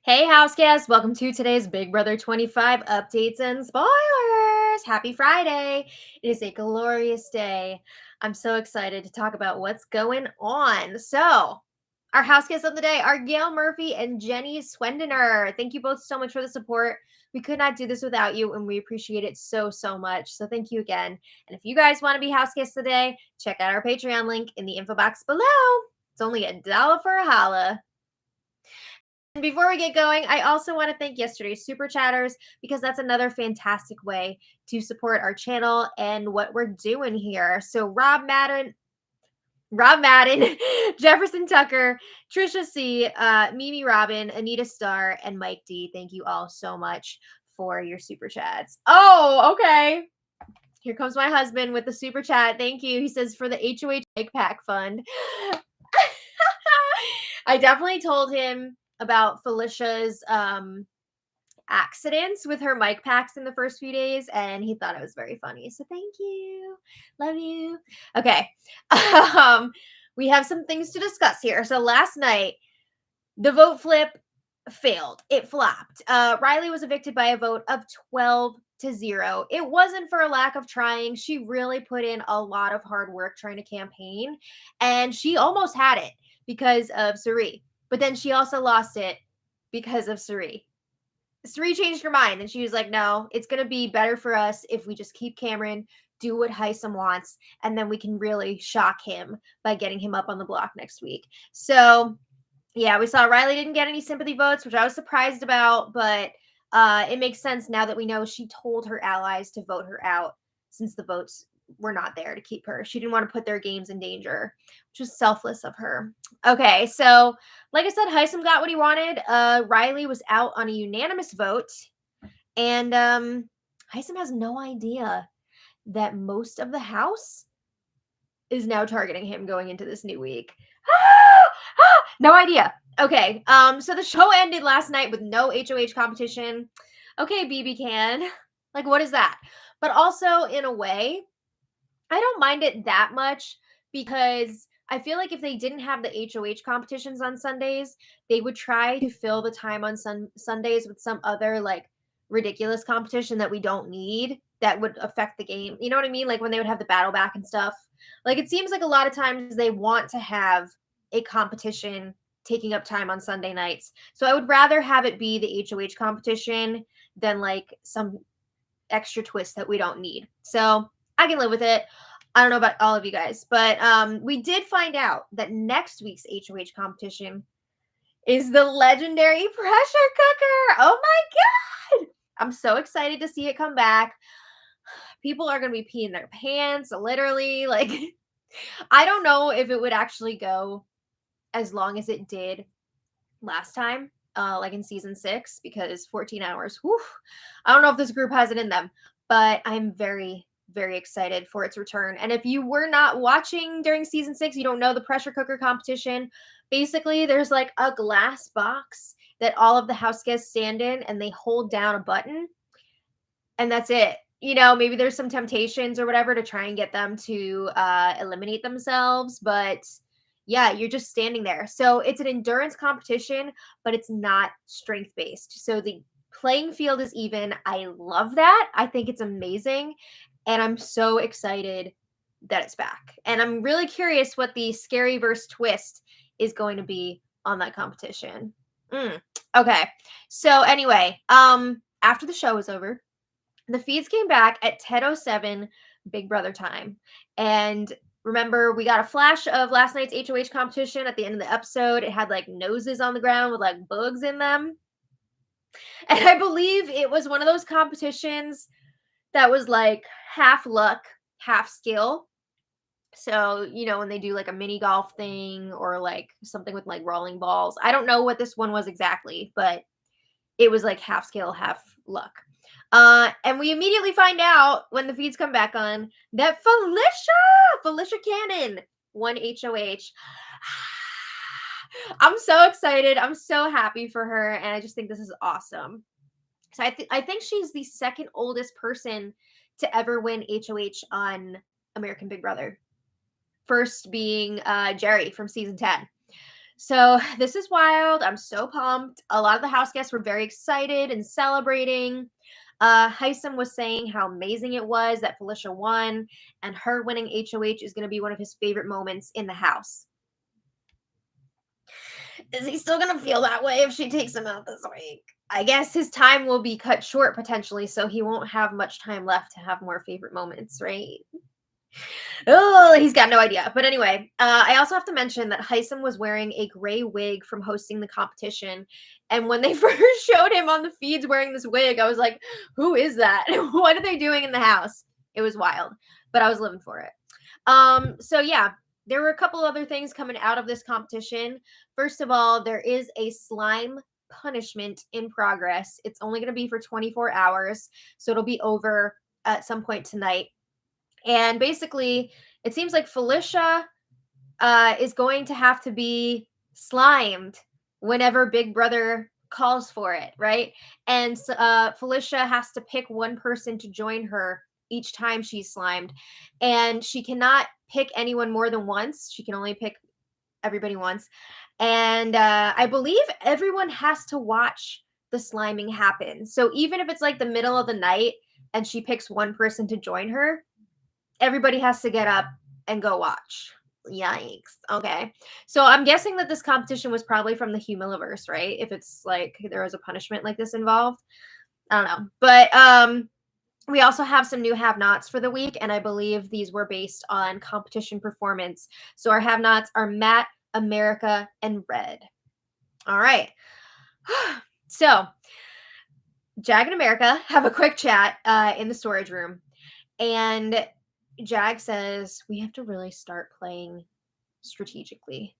Hey, house guests, welcome to today's Big Brother 25 updates and spoilers. Happy Friday. It is a glorious day. I'm so excited to talk about what's going on. So, our house guests of the day are Gail Murphy and Jenny Swendener. Thank you both so much for the support. We could not do this without you, and we appreciate it so, so much. So, thank you again. And if you guys want to be house guests today, check out our Patreon link in the info box below. It's only $1 for a holla. And before we get going, I also want to thank yesterday's super chatters because that's another fantastic way to support our channel and what we're doing here. So Rob Madden, Jefferson Tucker, Trisha C, Mimi Robin, Anita Starr, and Mike D. Thank you all so much for your super chats. Oh, okay. Here comes my husband with the super chat. Thank you. He says for the HOH Bike Pack Fund. I definitely told him about Felicia's accidents with her mic packs in the first few days, and he thought it was very funny. So thank you. Love you. Okay. We have some things to discuss here. So last night, the vote flip failed. It flopped. Riley was evicted by a vote of 12-0. It wasn't for a lack of trying. She really put in a lot of hard work trying to campaign, and she almost had it because of Suri. But then she also lost it because of Suri. Suri changed her mind, and she was like, no, it's going to be better for us if we just keep Cameron, do what Heisum wants, and then we can really shock him by getting him up on the block next week. So, yeah, we saw Riley didn't get any sympathy votes, which I was surprised about, but it makes sense now that we know she told her allies to vote her out since the votes were not there to keep her. She didn't want to put their games in danger, which was selfless of her. Okay, so like I said, Heisum got what he wanted. Riley was out on a unanimous vote, and Heisum has no idea that most of the house is now targeting him going into this new week. No idea. Okay, so the show ended last night with no HOH competition. Okay, BB Can. Like, what is that? But also, in a way, I don't mind it that much because I feel like if they didn't have the HOH competitions on Sundays, they would try to fill the time on Sundays with some other like ridiculous competition that we don't need that would affect the game. You know what I mean? Like when they would have the battle back and stuff. Like it seems like a lot of times they want to have a competition taking up time on Sunday nights. So I would rather have it be the HOH competition than like some extra twist that we don't need. So I can live with it. I don't know about all of you guys, but we did find out that next week's HOH competition is the legendary pressure cooker. Oh my God. I'm so excited to see it come back. People are going to be peeing their pants, literally. Like, I don't know if it would actually go as long as it did last time, like in season 6, because 14 hours. Whew, I don't know if this group has it in them, but I'm very, very excited for its return. And if you were not watching during season 6, you don't know the pressure cooker competition. Basically, there's like a glass box that all of the house guests stand in, and they hold down a button, and that's it. You know, maybe there's some temptations or whatever to try and get them to eliminate themselves, but yeah, you're just standing there. So it's an endurance competition, but it's not strength based. So the playing field is even. I love that. I think it's amazing. And I'm so excited that it's back. And I'm really curious what the scary verse twist is going to be on that competition. Okay. So anyway, after the show was over, the feeds came back at 10:07 Big Brother time. And remember, we got a flash of last night's HOH competition at the end of the episode. It had like noses on the ground with like bugs in them. And I believe it was one of those competitions that was like half luck, half skill. So, you know, when they do like a mini golf thing or like something with like rolling balls. I don't know what this one was exactly, but it was like half skill, half luck. And we immediately find out when the feeds come back on that Felicia Cannon won HOH. I'm so excited. I'm so happy for her. And I just think this is awesome. So I think she's the second oldest person to ever win HOH on American Big Brother. First being Jerry from season 10. So this is wild. I'm so pumped. A lot of the house guests were very excited and celebrating. Heisum was saying how amazing it was that Felicia won, and her winning HOH is going to be one of his favorite moments in the house. Is he still going to feel that way if she takes him out this week? I guess his time will be cut short potentially, so he won't have much time left to have more favorite moments, right? Oh, he's got no idea. But anyway, I also have to mention that Heisum was wearing a gray wig from hosting the competition. And when they first showed him on the feeds wearing this wig, I was like, who is that? What are they doing in the house? It was wild, but I was living for it. So yeah, there were a couple other things coming out of this competition. First of all, there is a slime punishment in progress. It's only going to be for 24 hours, so it'll be over at some point tonight. And basically, it seems like Felicia is going to have to be slimed whenever Big Brother calls for it, right? And Felicia has to pick one person to join her each time she's slimed. And she cannot pick anyone more than once. She can only pick everybody once. And I believe everyone has to watch the sliming happen. So even if it's like the middle of the night and she picks one person to join her, everybody has to get up and go watch. Yikes. Okay. So I'm guessing that this competition was probably from the Humiliverse, right? If it's like there was a punishment like this involved. I don't know. But we also have some new have-nots for the week, and I believe these were based on competition performance. So our have-nots are Matt, America, and Red. All right. So Jag and America have a quick chat in the storage room. And Jag says, we have to really start playing strategically.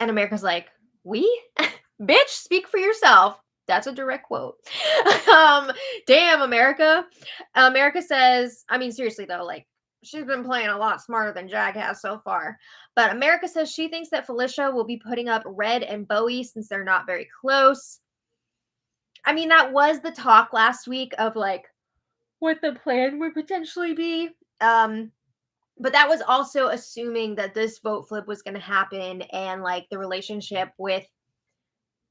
And America's like, we? Bitch, speak for yourself. That's a direct quote. Damn, America. America says, I mean, seriously, though, like, she's been playing a lot smarter than Jag has so far. But America says she thinks that Felicia will be putting up Red and Bowie since they're not very close. I mean, that was the talk last week of, like, what the plan would potentially be. But that was also assuming that this vote flip was going to happen and like the relationship with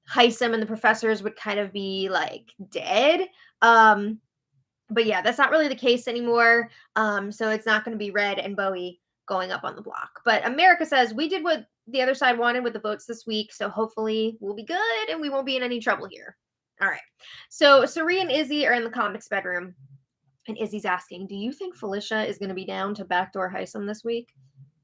Heisum and the professors would kind of be like dead. But yeah, that's not really the case anymore. So it's not going to be Red and Bowie going up on the block. But America says we did what the other side wanted with the votes this week. So hopefully we'll be good and we won't be in any trouble here. All right. So Sari and Izzy are in the comics bedroom. And Izzy's asking, do you think Felicia is going to be down to backdoor Heisum this week?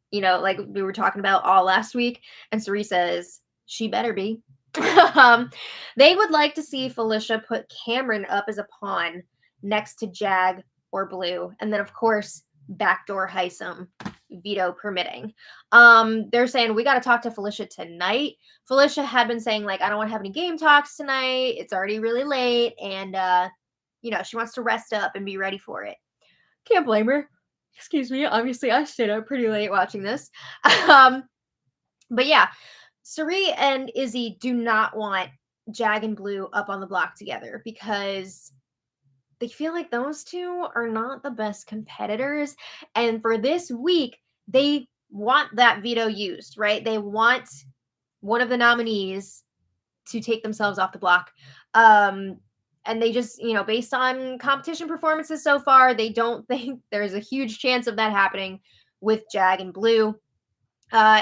You know, like we were talking about all last week. And Sari says, she better be. They would like to see Felicia put Cameron up as a pawn next to Jag or Blue. And then, of course, backdoor Heisum, veto permitting. They're saying, we got to talk to Felicia tonight. Felicia had been saying, like, I don't want to have any game talks tonight. It's already really late. And, you know, she wants to rest up and be ready for it. Can't blame her. Excuse me. Obviously, I stayed up pretty late watching this. But yeah, Sari and Izzy do not want Jag and Blue up on the block together because they feel like those two are not the best competitors. And for this week, they want that veto used, right? They want one of the nominees to take themselves off the block. And they just, you know, based on competition performances so far, they don't think there's a huge chance of that happening with Jag and Blue.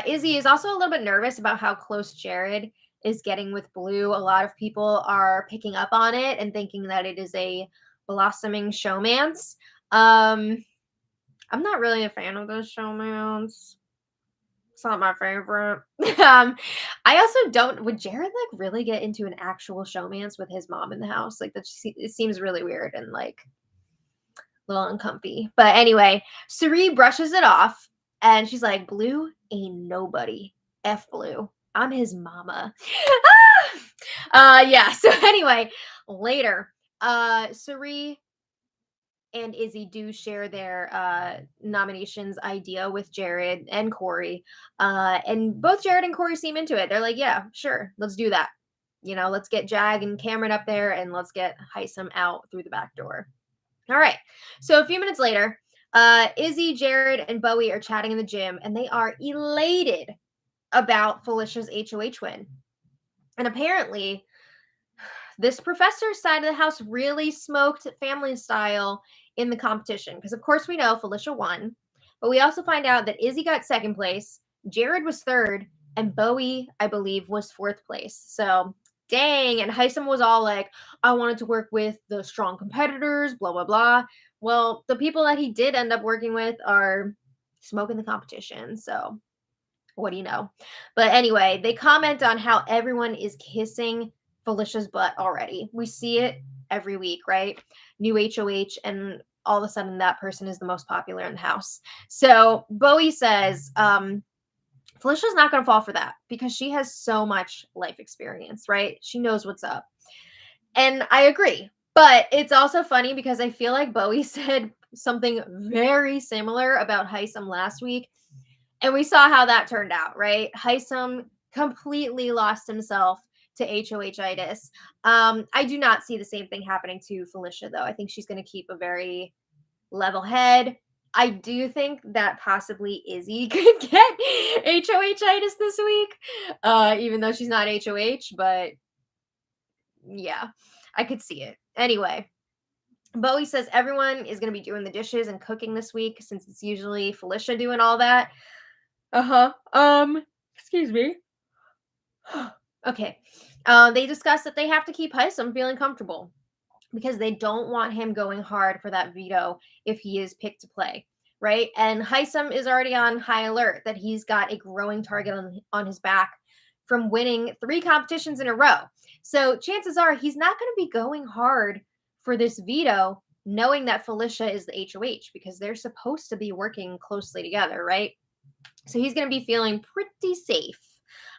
Izzy is also a little bit nervous about how close Jared is getting with Blue. A lot of people are picking up on it and thinking that it is a blossoming showmance. I'm not really a fan of those showmance. It's not my favorite. I also don't. Would Jared like really get into an actual showmance with his mom in the house? Like that, it seems really weird and like a little uncomfy. But anyway, Sari brushes it off and she's like, "Blue ain't nobody. F Blue. I'm his mama." Yeah. So anyway, later, Sari and Izzy do share their nominations idea with Jared and Corey. And both Jared and Corey seem into it. They're like, yeah, sure, let's do that. You know, let's get Jag and Cameron up there and let's get Heisum out through the back door. All right. So a few minutes later, Izzy, Jared, and Bowie are chatting in the gym and they are elated about Felicia's HOH win. And apparently, this professor's side of the house really smoked family style in the competition. Because, of course, we know Felicia won. But we also find out that Izzy got second place, Jared was third, and Bowie, I believe, was fourth place. So, dang. And Heisum was all like, I wanted to work with the strong competitors, blah, blah, blah. Well, the people that he did end up working with are smoking the competition. So, what do you know? But anyway, they comment on how everyone is kissing Felicia's butt already. We see it every week, right? New HOH, and all of a sudden that person is the most popular in the house. So Bowie says, Felicia's not going to fall for that because she has so much life experience, right? She knows what's up. And I agree. But it's also funny because I feel like Bowie said something very similar about Heisum last week. And we saw how that turned out, right? Heisum completely lost himself to HOH-itis. I do not see the same thing happening to Felicia, though. I think she's going to keep a very level head. I do think that possibly Izzy could get HOH-itis this week, even though she's not HOH, but yeah, I could see it. Anyway, Bowie says everyone is going to be doing the dishes and cooking this week since it's usually Felicia doing all that. Excuse me. Okay. They discuss that they have to keep Heisum feeling comfortable because they don't want him going hard for that veto if he is picked to play, right? And Heisum is already on high alert that he's got a growing target on his back from winning 3 competitions in a row. So chances are he's not going to be going hard for this veto, knowing that Felicia is the HOH because they're supposed to be working closely together, right? So he's going to be feeling pretty safe.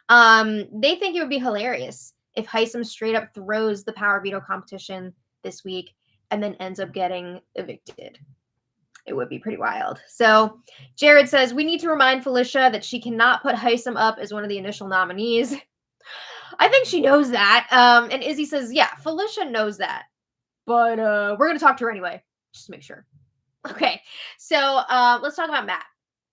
They think it would be hilarious if Heisum straight up throws the power veto competition this week and then ends up getting evicted. It would be pretty wild. So Jared says, we need to remind Felicia that she cannot put Heisum up as one of the initial nominees. I think she knows that. And Izzy says, yeah, Felicia knows that. But we're going to talk to her anyway, just to make sure. Okay, so let's talk about Matt.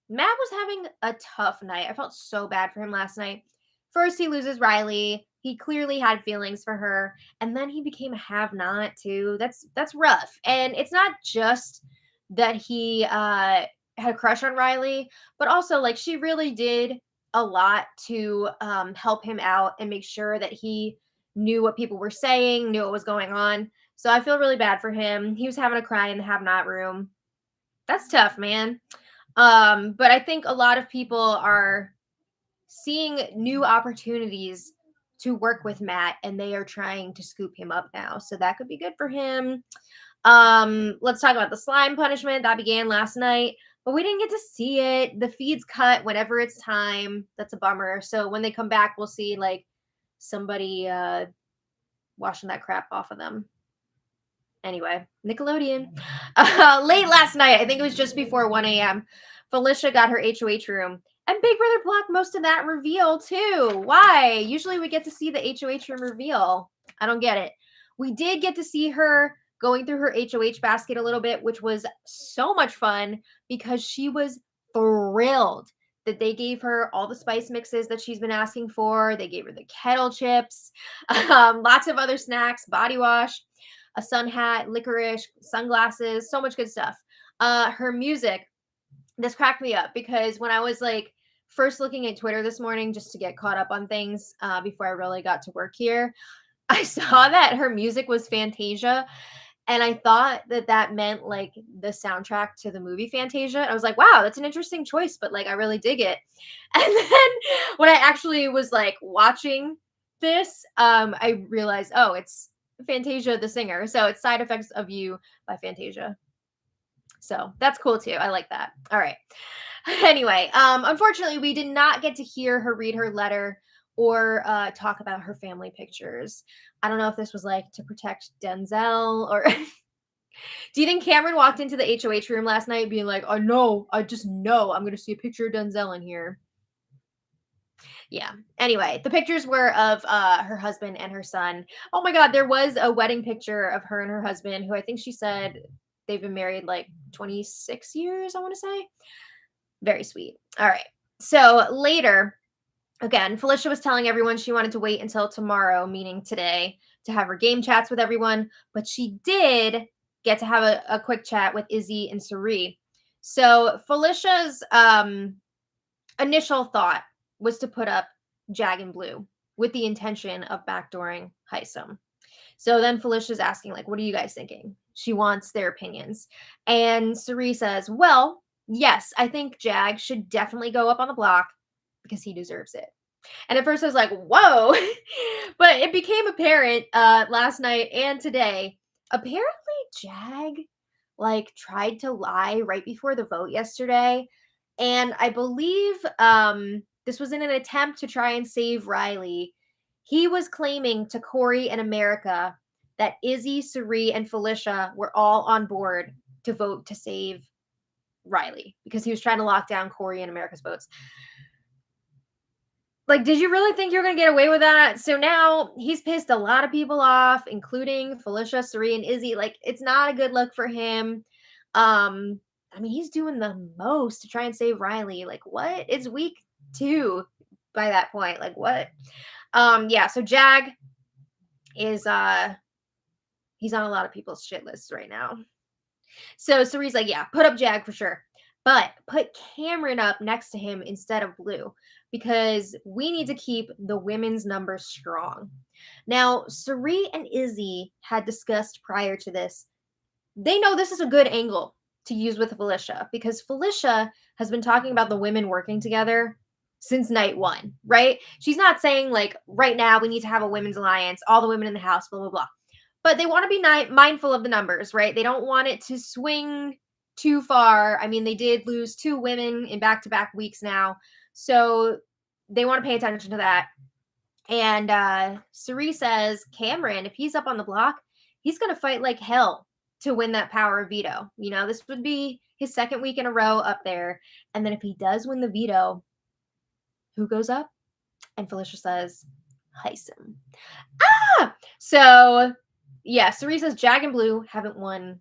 Matt was having a tough night. I felt so bad for him last night. First, he loses Riley. He clearly had feelings for her, and then he became a have-not too. That's rough. And it's not just that he had a crush on Riley, but also like she really did a lot to help him out and make sure that he knew what people were saying, knew what was going on. So I feel really bad for him. He was having a cry in the have-not room. That's tough, man. But I think a lot of people are seeing new opportunities to work with Matt, and they are trying to scoop him up now. So that could be good for him. Let's talk about the slime punishment that began last night, but we didn't get to see it. The feed's cut whenever it's time. That's a bummer. So when they come back, we'll see like somebody washing that crap off of them. Anyway, Nickelodeon. Late last night, I think it was just before 1 a.m., Felicia got her HOH room. And Big Brother blocked most of that reveal, too. Why? Usually we get to see the HOH room reveal. I don't get it. We did get to see her going through her HOH basket a little bit, which was so much fun because she was thrilled that they gave her all the spice mixes that she's been asking for. They gave her the kettle chips, lots of other snacks, body wash, a sun hat, licorice, sunglasses, so much good stuff. Her music, this cracked me up because when I was like first looking at Twitter this morning just to get caught up on things before I really got to work here, I saw that her music was Fantasia. And I thought that that meant like the soundtrack to the movie Fantasia. I was like, wow, that's an interesting choice, but like I really dig it. And then when I actually was like watching this, I realized, oh, it's Fantasia the singer. So it's Side Effects of You by Fantasia. So that's cool too. I like that. All right. Anyway, unfortunately, we did not get to hear her read her letter or talk about her family pictures. I don't know if this was like to protect Denzel or do you think Cameron walked into the HOH room last night being like, oh no, I just know I'm going to see a picture of Denzel in here? Yeah. Anyway, the pictures were of her husband and her son. Oh my God, there was a wedding picture of her and her husband, who I think she said they've been married like 26 years, I want to say. Very sweet. All right. So later, Again, Felicia was telling everyone she wanted to wait until tomorrow, meaning today, to have her game chats with everyone, but she did get to have a quick chat with Izzy and Sari. So Felicia's initial thought was to put up Jag and Blue with the intention of backdooring Heisum. So then Felicia's asking, like, what are you guys thinking? She wants their opinions. And Sari says, well, yes, I think Jag should definitely go up on the block because he deserves it. And at first I was like, whoa. But it became apparent last night and today. Apparently Jag like tried to lie right before the vote yesterday. And I believe this was in an attempt to try and save Riley. He was claiming to Corey and America that Izzy, Sari, and Felicia were all on board to vote to save Riley because he was trying to lock down Corey and America's votes. Like, did you really think you were going to get away with that? So now he's pissed a lot of people off, including Felicia, Sari, and Izzy. Like, it's not a good look for him. I mean, he's doing the most to try and save Riley. Like, what? It's week 2 by that point. Like, what? Yeah, so Jag is he's on a lot of people's shit lists right now. So Sari's like, yeah, put up Jag for sure. But put Cameron up next to him instead of Blue because we need to keep the women's numbers strong. Now, Sari and Izzy had discussed prior to this. They know this is a good angle to use with Felicia because Felicia has been talking about the women working together since night 1, right? She's not saying like right now we need to have a women's alliance, all the women in the house, blah, blah, blah. But they want to be mindful of the numbers, right? They don't want it to swing too far. I mean, they did lose 2 women in back-to-back weeks now. So they want to pay attention to that. And Sari says, Cameron, if he's up on the block, he's going to fight like hell to win that power of veto. You know, this would be his 2nd week in a row up there. And then if he does win the veto, who goes up? And Felicia says, Heisum. So, yeah, Sari says Jag and Blue haven't won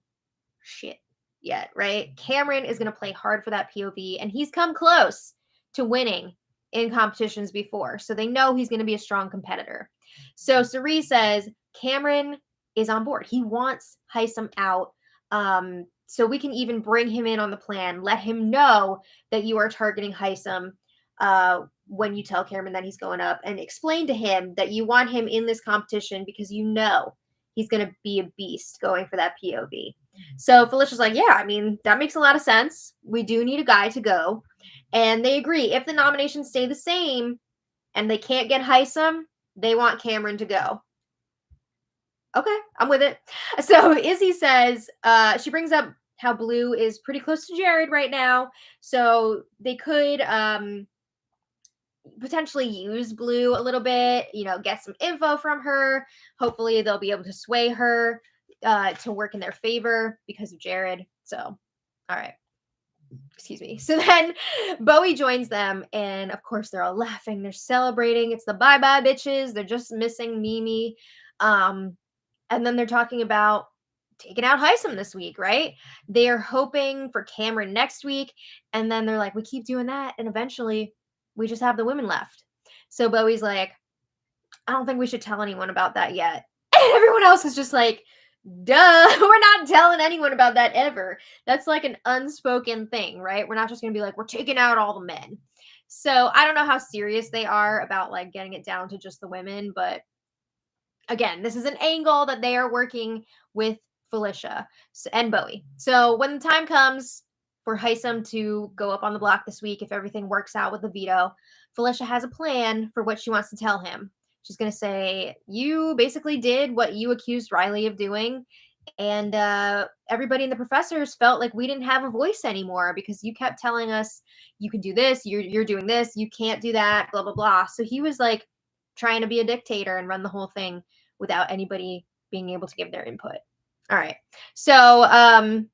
shit yet, right? Cameron is going to play hard for that POV, and he's come close to winning in competitions before. So they know he's going to be a strong competitor. So Sari says Cameron is on board. He wants Heisum out. So we can even bring him in on the plan. Let him know that you are targeting Heisum when you tell Cameron that he's going up, and explain to him that you want him in this competition because you know he's going to be a beast going for that POV. So Felicia's like, yeah, I mean, that makes a lot of sense. We do need a guy to go. And they agree. If the nominations stay the same and they can't get Heisum, they want Cameron to go. Okay, I'm with it. So Izzy says, she brings up how Blue is pretty close to Jared right now. So they could potentially use Blue a little bit, you know, get some info from her. Hopefully they'll be able to sway her to work in their favor because of Jared. So, all right. Excuse me. So then Bowie joins them, and of course they're all laughing. They're celebrating. It's the bye-bye bitches. They're just missing Mimi. And then they're talking about taking out Heisum this week, right? They're hoping for Cameron next week. And then they're like, we keep doing that. And eventually we just have the women left. So Bowie's like, I don't think we should tell anyone about that yet. And everyone else is just like, duh, we're not telling anyone about that ever. That's like an unspoken thing, right? We're not just going to be like, we're taking out all the men. So I don't know how serious they are about like getting it down to just the women, but again, this is an angle that they are working with Felicia and Bowie. So when the time comes for Heisum to go up on the block this week, if everything works out with the veto, Felicia has a plan for what she wants to tell him. She's going to say, you basically did what you accused Riley of doing. And everybody in the professors felt like we didn't have a voice anymore because you kept telling us you can do this, you're doing this, you can't do that, blah, blah, blah. So he was like trying to be a dictator and run the whole thing without anybody being able to give their input. All right. So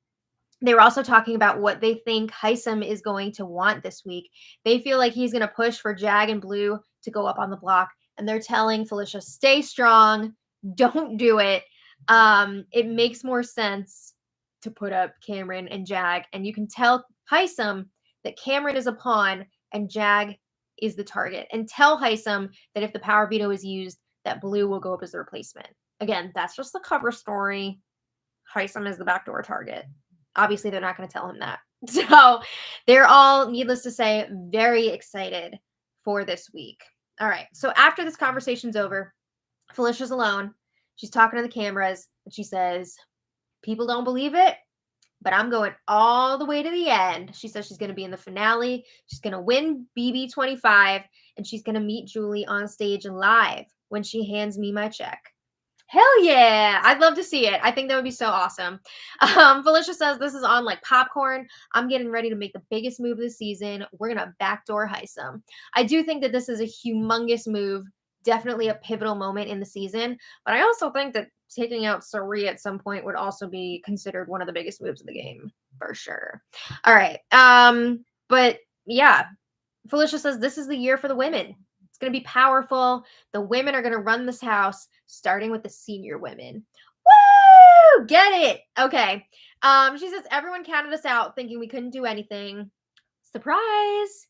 they were also talking about what they think Heisum is going to want this week. They feel like he's going to push for Jag and Blue to go up on the block. And they're telling Felicia, stay strong. Don't do it. It makes more sense to put up Cameron and Jag. And you can tell Heisum that Cameron is a pawn and Jag is the target and tell Heisum that if the power veto is used, that Blue will go up as the replacement. Again, that's just the cover story. Heisum is the backdoor target. Obviously, they're not going to tell him that. So they're all, needless to say, very excited for this week. All right. So after this conversation's over, Felicia's alone. She's talking to the cameras and she says, people don't believe it, but I'm going all the way to the end. She says she's going to be in the finale. She's going to win BB25 and she's going to meet Julie on stage live when she hands me my check. Hell yeah. I'd love to see it. I think that would be so awesome. Felicia says this is on like popcorn. I'm getting ready to make the biggest move this season. We're going to backdoor Heisum. I do think that this is a humongous move. Definitely a pivotal moment in the season. But I also think that taking out Sari at some point would also be considered one of the biggest moves of the game. For sure. All right. But yeah, Felicia says this is the year for the women. It's going to be powerful. The women are going to run this house, starting with the senior women. Woo! Get it. Okay. She says everyone counted us out thinking we couldn't do anything. Surprise.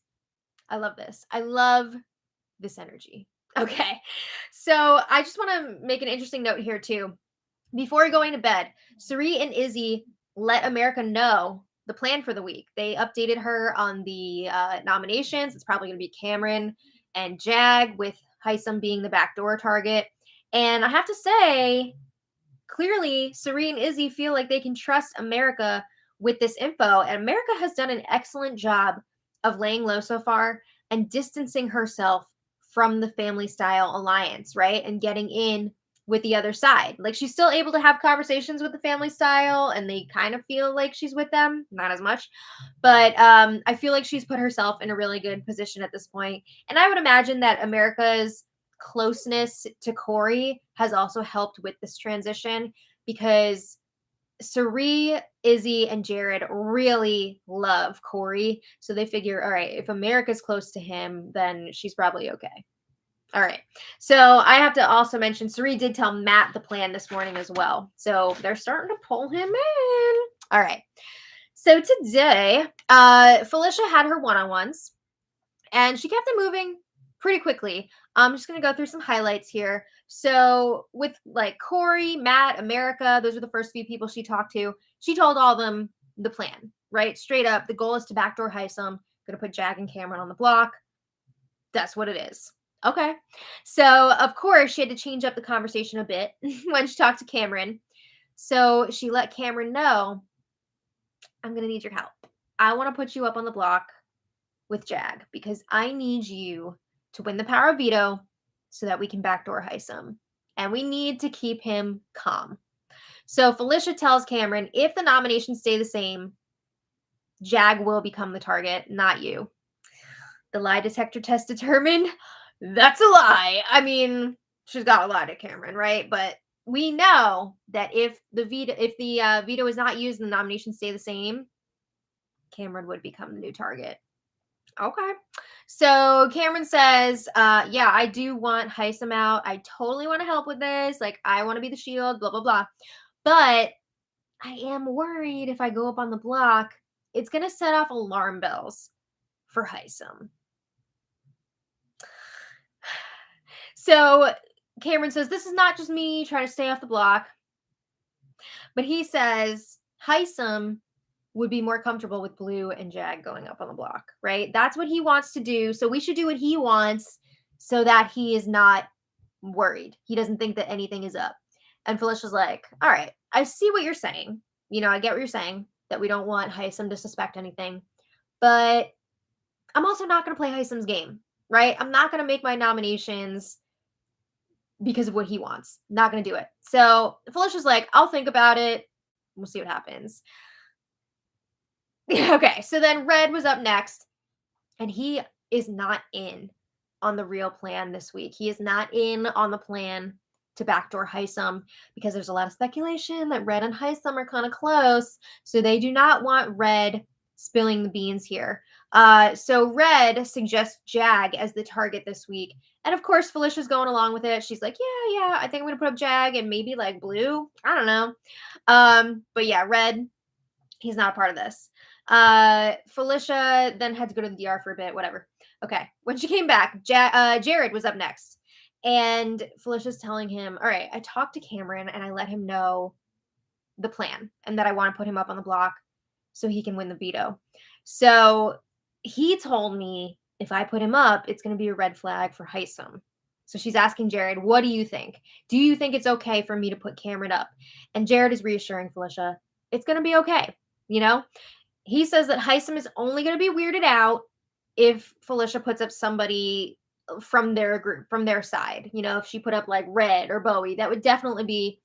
I love this. I love this energy. Okay. So I just want to make an interesting note here too. Before going to bed, Sari and Izzy let America know the plan for the week. They updated her on the nominations. It's probably going to be Cameron and Jag, with Heisum being the backdoor target. And I have to say, clearly, Sari and Izzy feel like they can trust America with this info. And America has done an excellent job of laying low so far and distancing herself from the family style alliance, right? And getting in with the other side. Like, she's still able to have conversations with the family style and they kind of feel like she's with them, not as much, but I feel like she's put herself in a really good position at this point. And I would imagine that America's closeness to Corey has also helped with this transition, because Sari, Izzy, and Jared really love Corey. So they figure, all right, if America's close to him, then she's probably okay. All right. So I have to also mention, Sari did tell Matt the plan this morning as well. So they're starting to pull him in. All right. So today, Felicia had her one-on-ones and she kept it moving pretty quickly. I'm just going to go through some highlights here. So with like Corey, Matt, America, those were the first few people she talked to. She told all of them the plan, right? Straight up, the goal is to backdoor Heisum. Going to put Jag and Cameron on the block. That's what it is. Okay. So, of course, she had to change up the conversation a bit when she talked to Cameron. So she let Cameron know, I'm going to need your help. I want to put you up on the block with Jag because I need you to win the power of veto so that we can backdoor Heisum. And we need to keep him calm. So Felicia tells Cameron, if the nominations stay the same, Jag will become the target, not you. The lie detector test determined that's a lie. I mean, she's got to lie to Cameron, right? But we know that if the veto is not used and the nominations stay the same, Cameron would become the new target. Okay. So Cameron says, yeah, I do want Heisum out. I totally want to help with this. Like, I want to be the shield, blah, blah, blah. But I am worried if I go up on the block, it's going to set off alarm bells for Heisum. So Cameron says, this is not just me trying to stay off the block. But he says Heisum would be more comfortable with Blue and Jag going up on the block, right? That's what he wants to do. So we should do what he wants so that he is not worried. He doesn't think that anything is up. And Felicia's like, all right, I see what you're saying. You know, I get what you're saying, that we don't want Heisum to suspect anything. But I'm also not going to play Heisum's game, right? I'm not going to make my nominations because of what he wants. Not going to do it. So Felicia's like, I'll think about it. We'll see what happens. Okay, so then Red was up next, and he is not in on the real plan this week. He is not in on the plan to backdoor Heisum because there's a lot of speculation that Red and Heisum are kind of close. So they do not want Red spilling the beans here. So Red suggests Jag as the target this week. And of course, Felicia's going along with it. She's like, yeah, I think I'm going to put up Jag and maybe like Blue. I don't know. But yeah, Red, he's not a part of this. Felicia then had to go to the DR for a bit, whatever. Okay. When she came back, Jared was up next. And Felicia's telling him, all right, I talked to Cameron and I let him know the plan and that I want to put him up on the block so he can win the veto. So he told me if I put him up, it's going to be a red flag for Heisum. So she's asking Jared, what do you think? Do you think it's okay for me to put Cameron up? And Jared is reassuring Felicia, it's going to be okay. You know, he says that Heisum is only going to be weirded out if Felicia puts up somebody from their group, from their side. You know, if she put up like Red or Bowie, that would definitely be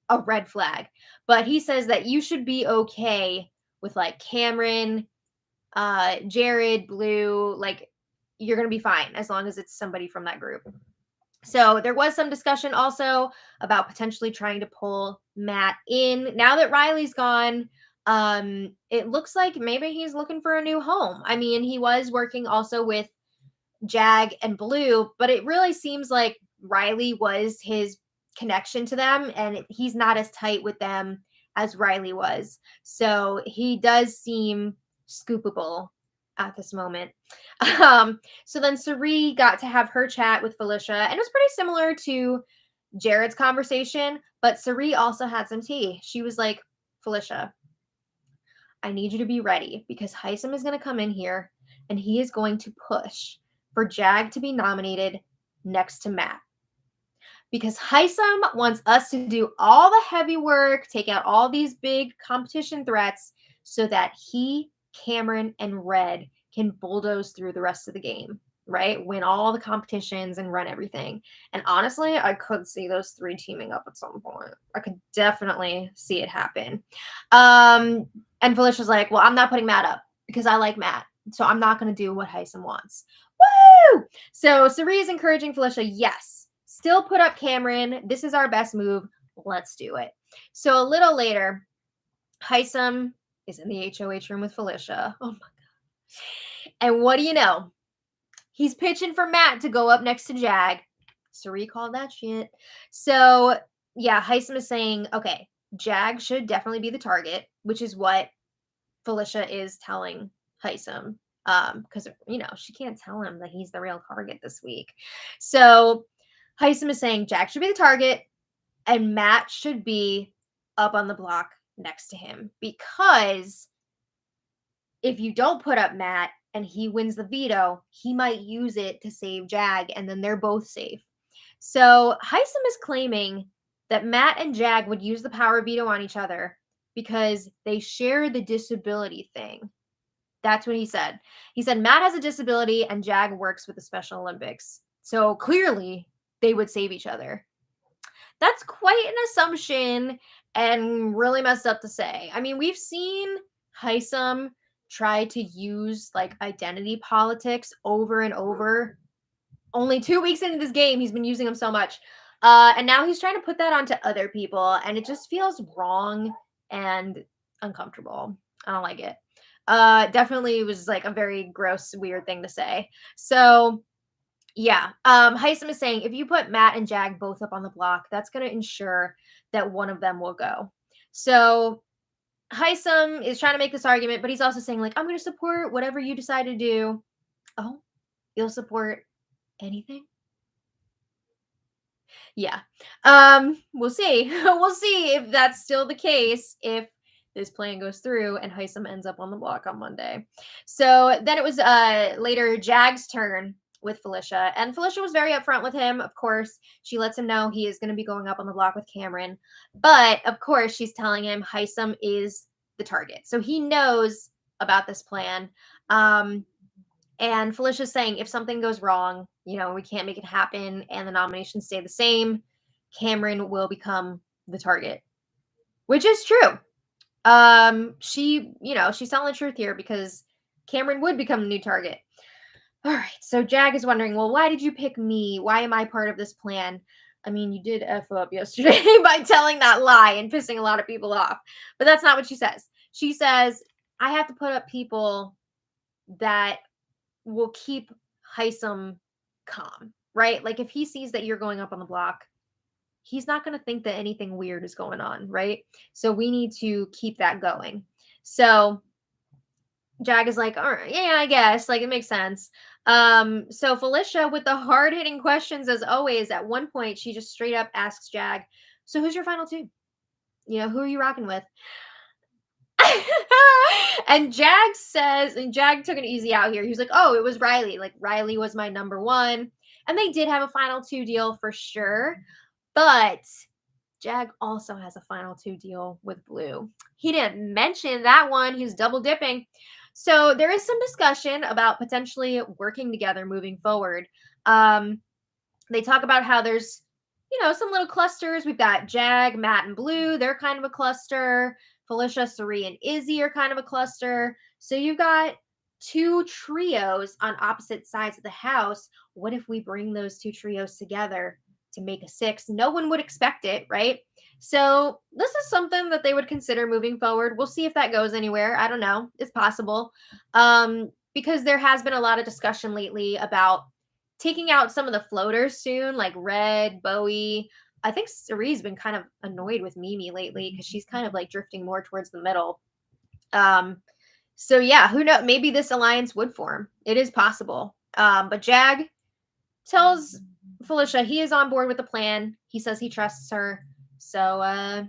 a red flag. But he says that you should be okay with like Cameron, Jared, Blue, like you're going to be fine as long as it's somebody from that group. So there was some discussion also about potentially trying to pull Matt in. Now that Riley's gone, it looks like maybe he's looking for a new home. I mean, he was working also with Jag and Blue, but it really seems like Riley was his connection to them, and he's not as tight with them as Riley was. So he does seem scoopable at this moment. So then Sari got to have her chat with Felicia, and it was pretty similar to Jared's conversation, but Sari also had some tea. She was like, Felicia, I need you to be ready because Heisum is going to come in here and he is going to push for Jag to be nominated next to Matt. Because Heisum wants us to do all the heavy work, take out all these big competition threats so that he, Cameron, and Red can bulldoze through the rest of the game, right? Win all the competitions and run everything. And honestly, I could see those three teaming up at some point. I could definitely see it happen. And Felicia's like, well, I'm not putting Matt up because I like Matt. So I'm not going to do what Heisum wants. Woo! So Sari is encouraging Felicia, yes, still put up Cameron. This is our best move. Let's do it. So a little later, Heisum is in the HOH room with Felicia. Oh my God. And what do you know? He's pitching for Matt to go up next to Jag. Sari called that shit. So yeah, Heisum is saying, okay, Jag should definitely be the target, which is what Felicia is telling Heisum. Because you know, she can't tell him that he's the real target this week. So Heisum is saying Jag should be the target and Matt should be up on the block next to him. Because if you don't put up Matt and he wins the veto, he might use it to save Jag, and then they're both safe. So Heisum is claiming that Matt and Jag would use the power veto on each other because they share the disability thing. That's what he said. He said Matt has a disability and Jag works with the Special Olympics. So clearly they would save each other. That's quite an assumption and really messed up to say. I mean, we've seen Heisum try to use like identity politics over and over. Only 2 weeks into this game, he's been using them so much. And now he's trying to put that onto other people, and it just feels wrong and uncomfortable. I don't like it. Definitely was like a very gross, weird thing to say. So yeah, Heisum is saying if you put Matt and Jag both up on the block, that's going to ensure that one of them will go. So Heisum is trying to make this argument, but he's also saying like, I'm going to support whatever you decide to do. Oh, you'll support anything? Yeah. We'll see. We'll see if that's still the case, if this plan goes through and Heisum ends up on the block on Monday. So then it was later Jag's turn with Felicia, and Felicia was very upfront with him. Of course, she lets him know he is going to be going up on the block with Cameron, but of course she's telling him Heisum is the target, so he knows about this plan. And Felicia's saying if something goes wrong, you know, we can't make it happen and the nominations stay the same, Cameron will become the target, which is true. She's telling the truth here because Cameron would become the new target. All right, so Jag is wondering, well, why did you pick me? Why am I part of this plan? I mean, you did F up yesterday by telling that lie and pissing a lot of people off. But that's not what she says. She says, I have to put up people that will keep Heisum calm, right? Like if he sees that you're going up on the block, he's not going to think that anything weird is going on, right? So we need to keep that going. So Jag is like, all right, yeah, I guess, like it makes sense. So Felicia, with the hard-hitting questions as always, at one point she just straight up asks Jag, so who's your final two? Who are you rocking with? And Jag says, and Jag took an easy out here. He was like, oh, it was Riley. Like, Riley was my number one. And they did have a final two deal for sure. But Jag also has a final two deal with Blue. He didn't mention that one. He was double dipping. So there is some discussion about potentially working together moving forward. They talk about how there's, some little clusters. We've got Jag, Matt, and Blue. They're kind of a cluster. Felicia, Sari, and Izzy are kind of a cluster. So you've got two trios on opposite sides of the house. What if we bring those two trios together to make a six? No one would expect it, right? So this is something that they would consider moving forward. We'll see if that goes anywhere. I don't know. It's possible. Because there has been a lot of discussion lately about taking out some of the floaters soon, like Red, Bowie. I think Sari's been kind of annoyed with Mimi lately because she's kind of like drifting more towards the middle. So yeah, who knows? Maybe this alliance would form. It is possible. But Jag tells Felicia he is on board with the plan. He says he trusts her. So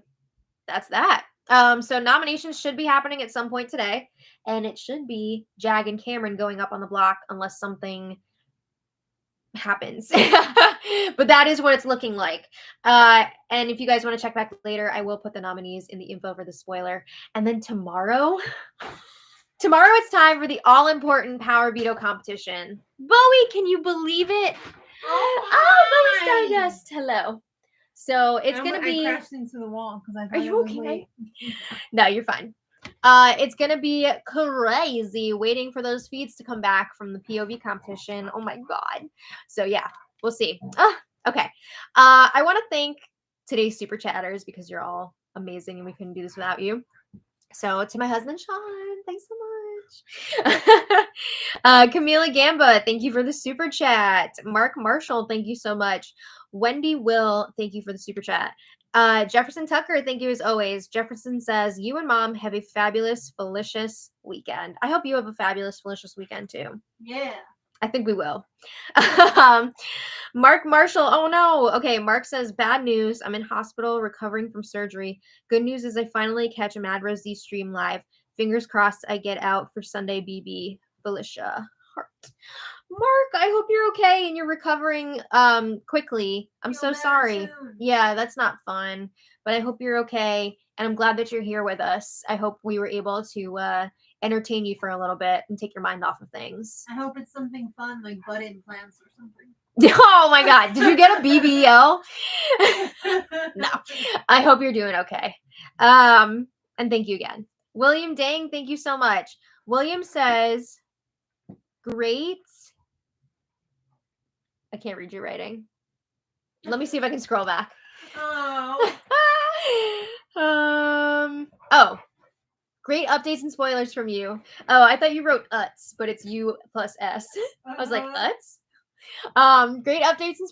that's that. So nominations should be happening at some point today, and it should be Jag and Cameron going up on the block unless something happens. But that is what it's looking like. And if you guys want to check back later, I will put the nominees in the info for the spoiler. And then tomorrow it's time for the all-important Power Veto competition. Bowie, can you believe it? Oh, Bowie Stardust. Hello. So it's going to be... I crashed into the wall because I thought Are you okay? Late. No, you're fine. It's going to be crazy waiting for those feeds to come back from the POV competition. Oh my God. So yeah, we'll see. Okay. I want to thank today's super chatters because you're all amazing and we couldn't do this without you. So to my husband, Sean, thanks so much. Camila Gamba, thank you for the super chat. Mark Marshall, thank you so much. Wendy Will, thank you for the super chat. Jefferson Tucker, thank you as always. Jefferson says, you and Mom have a fabulous, felicious weekend. I hope you have a fabulous, felicious weekend too. Yeah. I think we will. Mark Marshall, oh no. Okay, Mark says, bad news. I'm in hospital recovering from surgery. Good news is I finally catch a Madrosed stream live. Fingers crossed I get out for Sunday BB. Felicia. Heart. Mark, I hope you're okay and you're recovering quickly. I'm so sorry. Soon. Yeah, that's not fun. But I hope you're okay. And I'm glad that you're here with us. I hope we were able to entertain you for a little bit and take your mind off of things. I hope it's something fun like butt implants or something. Oh my God. Did you get a BBL? No. I hope you're doing okay. And thank you again. William Dang, thank you so much. William says, great. I can't read your writing. Let me see if I can scroll back. Oh. Oh. Great updates and spoilers from you. Oh, I thought you wrote Uts, but it's U plus S. I was like, Uts? Great updates and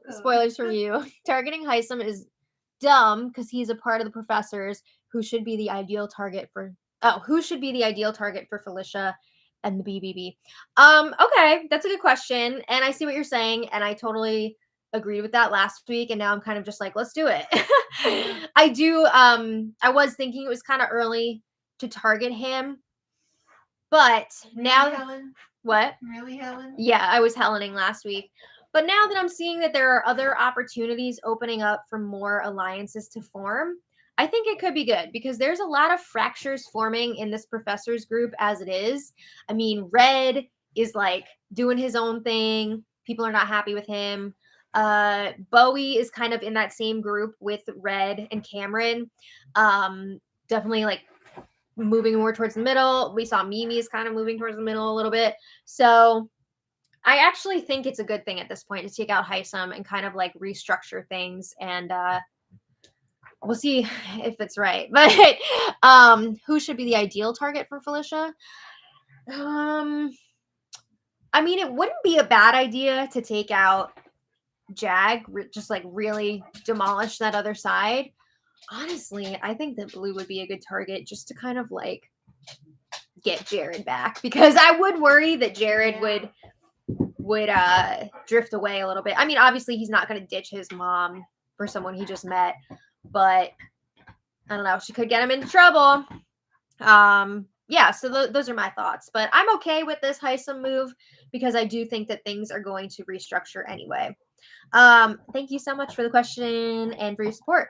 spoilers from you. Targeting Heisum is dumb because he's a part of the professors who should be the ideal target for Felicia and the BBB. Okay, that's a good question, and I see what you're saying, and I totally agreed with that last week, and now I'm kind of just like, let's do it. I do. I was thinking it was kind of early to target him, but Really, now Helen? What? Really, Helen? Yeah, I was Helening last week. But now that I'm seeing that there are other opportunities opening up for more alliances to form, I think it could be good because there's a lot of fractures forming in this professor's group as it is. I mean, Red is like doing his own thing. People are not happy with him. Bowie is kind of in that same group with Red and Cameron. Definitely like moving more towards the middle. We saw Mimi is kind of moving towards the middle a little bit. So I actually think it's a good thing at this point to take out Heisum and kind of like restructure things, and we'll see if it's right. But who should be the ideal target for Felicia? I mean, it wouldn't be a bad idea to take out Jag, just like really demolish that other side. Honestly, I think that Blue would be a good target just to kind of like get Jared back, because I would worry that Jared would would drift away a little bit. I mean, obviously he's not going to ditch his mom for someone he just met, but I don't know. She could get him into trouble. Yeah, so those are my thoughts. But I'm okay with this Heisum move because I do think that things are going to restructure anyway. Thank you so much for the question and for your support.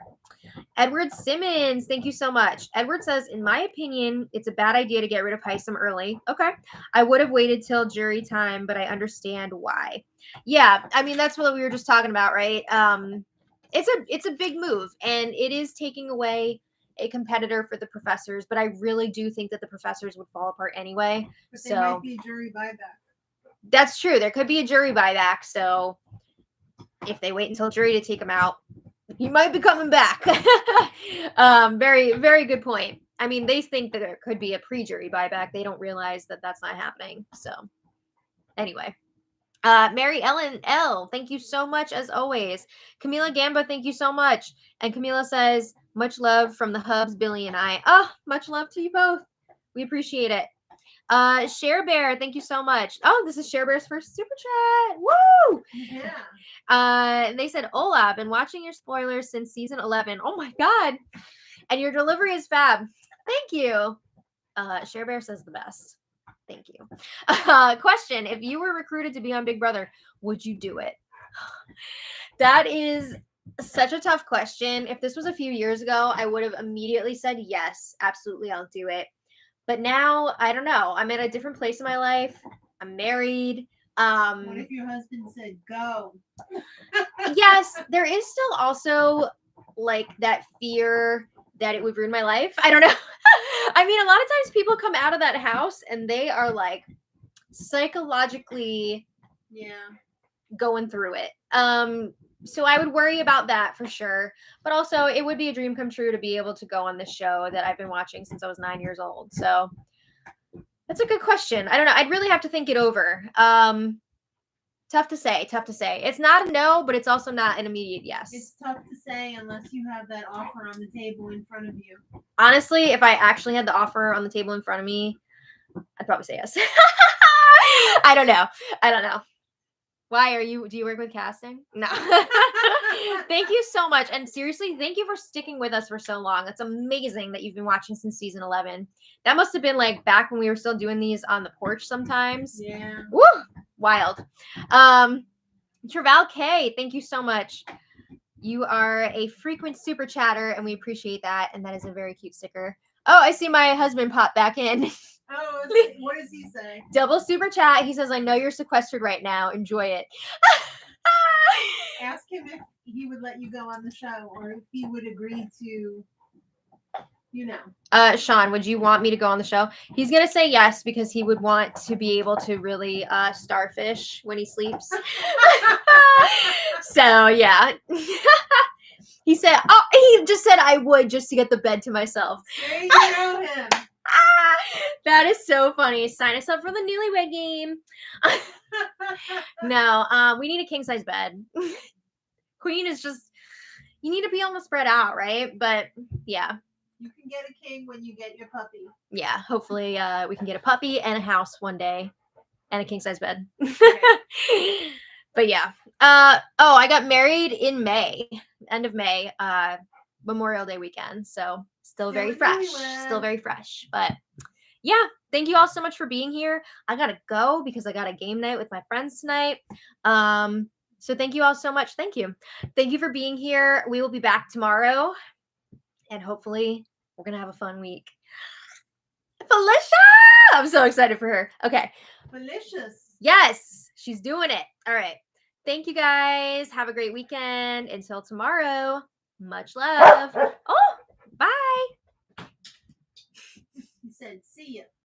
Edward Simmons, thank you so much. Edward says, in my opinion, it's a bad idea to get rid of Heisum early. Okay. I would have waited till jury time, but I understand why. Yeah, I mean, that's what we were just talking about, right? It's a big move, and it is taking away a competitor for the professors, but I really do think that the professors would fall apart anyway. But there might be a jury buyback. That's true. There could be a jury buyback, so if they wait until jury to take him out, he might be coming back. Very, very good point. I mean, they think that there could be a pre-jury buyback. They don't realize that that's not happening. So anyway, Mary Ellen L, thank you so much as always. Camila Gamba, thank you so much. And Camila says, much love from the hubs, Billy and I. Oh, much love to you both. We appreciate it. Share Bear, thank you so much. Oh, this is Share Bear's first super chat. Woo! Yeah. They said, Hola, been watching your spoilers since season 11. Oh my God. And your delivery is fab. Thank you. Share Bear says the best. Thank you. Question, if you were recruited to be on Big Brother, would you do it? That is such a tough question. If this was a few years ago, I would have immediately said, yes, absolutely, I'll do it. But now, I don't know. I'm at a different place in my life. I'm married. What if your husband said go? Yes, there is still also like that fear that it would ruin my life. I don't know. I mean, a lot of times people come out of that house and they are like psychologically going through it. So I would worry about that for sure. But also it would be a dream come true to be able to go on this show that I've been watching since I was 9 years old. So that's a good question. I don't know. I'd really have to think it over. Tough to say. It's not a no, but it's also not an immediate yes. It's tough to say unless you have that offer on the table in front of you. Honestly, if I actually had the offer on the table in front of me, I'd probably say yes. I don't know. Why do you work with casting? No. Thank you so much. And seriously, thank you for sticking with us for so long. It's amazing that you've been watching since season 11. That must have been like back when we were still doing these on the porch sometimes. Yeah. Woo! Wild. Traval K, thank you so much. You are a frequent super chatter and we appreciate that. And that is a very cute sticker. Oh, I see my husband pop back in. Oh, what does he say? Double super chat. He says, I know you're sequestered right now. Enjoy it. Ask him if he would let you go on the show or if he would agree to, Sean, would you want me to go on the show? He's going to say yes because he would want to be able to really starfish when he sleeps. So, yeah. He said, he just said I would just to get the bed to myself. There you go him. That is so funny. Sign us up for the newlywed game. No, we need a king size bed. Queen is just, you need to be able to spread out, right? But yeah. You can get a king when you get your puppy. Yeah, hopefully we can get a puppy and a house one day and a king size bed. Okay. But yeah. I got married in May, end of May, Memorial Day weekend. So still very fresh. But yeah, thank you all so much for being here. I gotta go because I got a game night with my friends tonight. So thank you all so much. Thank you for being here. We will be back tomorrow and hopefully we're gonna have a fun week. Felicia, I'm so excited for her. Okay. Felicia's. Yes, she's doing it. All right. Thank you guys. Have a great weekend. Until tomorrow. Much love. Oh, bye. He said, see ya.